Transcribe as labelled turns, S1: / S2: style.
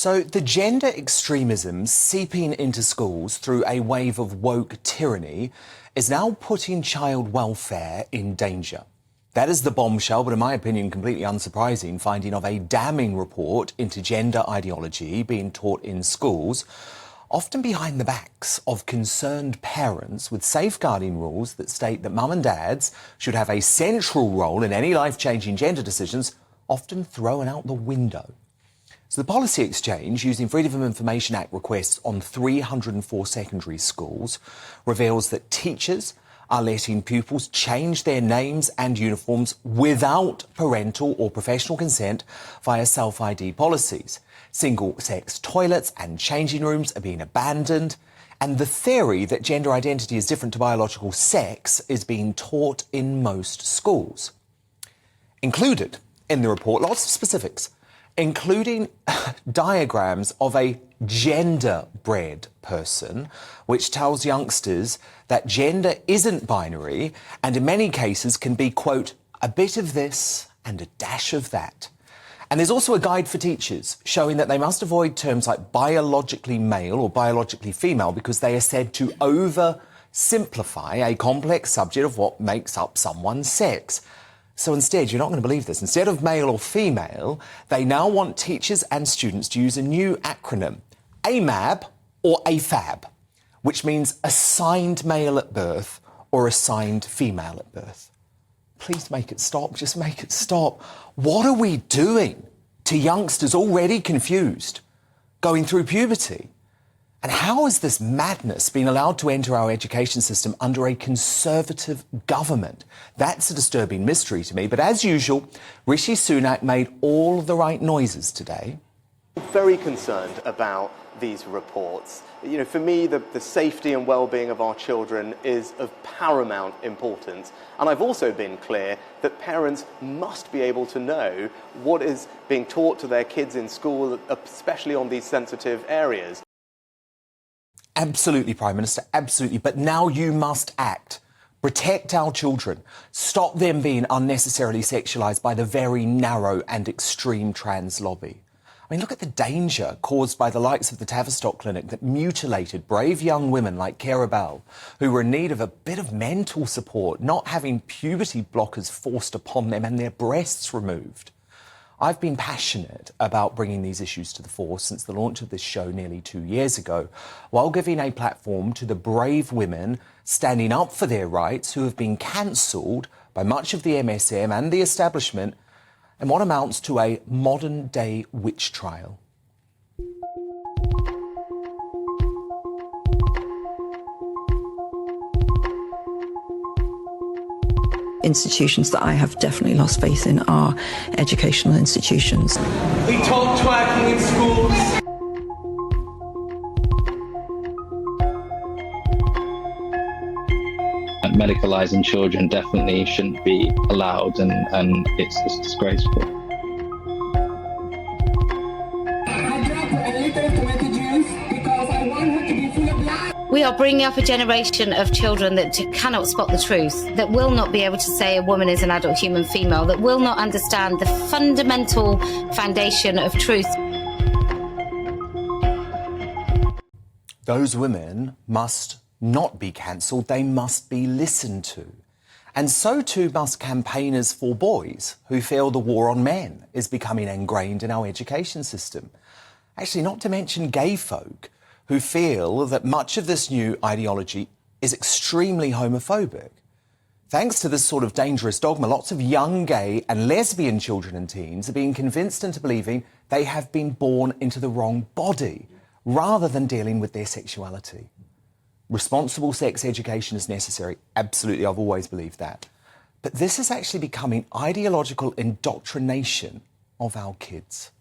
S1: So the gender extremism seeping into schools through a wave of woke tyranny is now putting child welfare in danger. That is the bombshell, but in my opinion, completely unsurprising finding of a damning report into gender ideology being taught in schools, often behind the backs of concerned parents, with safeguarding rules that state that mum and dads should have a central role in any life-changing gender decisions, often thrown out the window. So the Policy Exchange, using Freedom of Information Act requests on 304 secondary schools, reveals that teachers are letting pupils change their names and uniforms without parental or professional consent via self-ID policies. Single-sex toilets and changing rooms are being abandoned, and the theory that gender identity is different to biological sex is being taught in most schools. Included in the report, lots of specifics, including diagrams of a gender-bred person, which tells youngsters that gender isn't binary and in many cases can be, quote, a bit of this and a dash of that. And there's also a guide for teachers showing that they must avoid terms like biologically male or biologically female because they are said to oversimplify a complex subject of what makes up someone's sex. So instead, you're not going to believe this, instead of male or female, they now want teachers and students to use a new acronym, AMAB or AFAB, which means assigned male at birth or assigned female at birth. Please make it stop, just make it stop. What are we doing to youngsters already confused, going through puberty? And how has this madness been allowed to enter our education system under a Conservative government? That's a disturbing mystery to me. But as usual, Rishi Sunak made all the right noises today.
S2: Very concerned about these reports. You know, for me, the safety and well-being of our children is of paramount importance. And I've also been clear that parents must be able to know what is being taught to their kids in school, especially on these sensitive areas.
S1: Absolutely, Prime Minister, absolutely. But now you must act. Protect our children. Stop them being unnecessarily sexualised by the very narrow and extreme trans lobby. I mean, look at the danger caused by the likes of the Tavistock Clinic that mutilated brave young women like Cara Bell, who were in need of a bit of mental support, not having puberty blockers forced upon them and their breasts removed. I've been passionate about bringing these issues to the fore since the launch of this show nearly 2 years ago, while giving a platform to the brave women standing up for their rights who have been cancelled by much of the MSM and the establishment in what amounts to a modern-day witch trial.
S3: Institutions that I have definitely lost faith in are educational institutions.
S4: We talk twerking in schools.
S5: Medicalising children definitely shouldn't be allowed, and it's just disgraceful.
S4: I dropped a little tomato juice because I want her to be full of life.
S6: We are bringing up a generation of children that cannot spot the truth, that will not be able to say a woman is an adult human female, that will not understand the fundamental foundation of truth.
S1: Those women must not be cancelled, they must be listened to. And so too must campaigners for boys who feel the war on men is becoming ingrained in our education system. Actually, not to mention gay folk who feel that much of this new ideology is extremely homophobic. Thanks to this sort of dangerous dogma, lots of young gay and lesbian children and teens are being convinced into believing they have been born into the wrong body, rather than dealing with their sexuality. Responsible sex education is necessary. Absolutely, I've always believed that. But this is actually becoming ideological indoctrination of our kids.